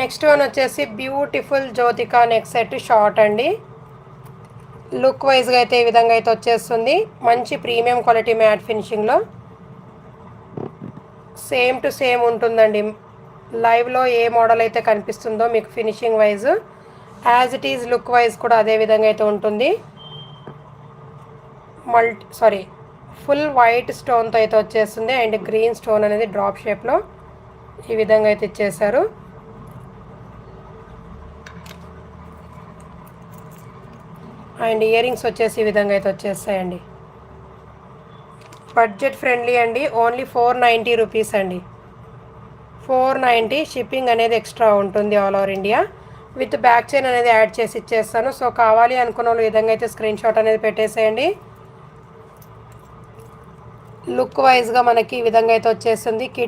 Next one వచ్చేసి beautiful Jyothika neck set short అండి. Look వైజ్గా అయితే ఈ విధంగా అయితే వచ్చేస్తుంది. మంచి ప్రీమియం క్వాలిటీ మ్యాట్ ఫినిషింగ్లో సేమ్ టు సేమ్ ఉంటుందండి. లైవ్లో ఏ మోడల్ అయితే కనిపిస్తుందో మీకు finishing wise as it is look wise కూడా అదే విధంగా అయితే ఉంటుంది. ఫుల్ వైట్ స్టోన్తో అయితే వచ్చేస్తుంది. అండ్ గ్రీన్ స్టోన్ అనేది డ్రాప్ షేప్లో ఈ విధంగా అయితే ఇచ్చేసారు. అండ్ ఇయర్ రింగ్స్ వచ్చేసి ఈ విధంగా అయితే వచ్చేస్తాయండి. బడ్జెట్ ఫ్రెండ్లీ అండి. ఓన్లీ 490 రూపీస్ అండి. 490. షిప్పింగ్ అనేది ఎక్స్ట్రా ఉంటుంది all over India. With back chain అనేది యాడ్ చేసి ఇచ్చేస్తాను. సో కావాలి అనుకున్న వాళ్ళు ఈ విధంగా అయితే స్క్రీన్ షాట్ అనేది పెట్టేసేయండి. లుక్ వైజ్గా మనకి ఈ విధంగా అయితే వచ్చేస్తుంది. కిడ్స్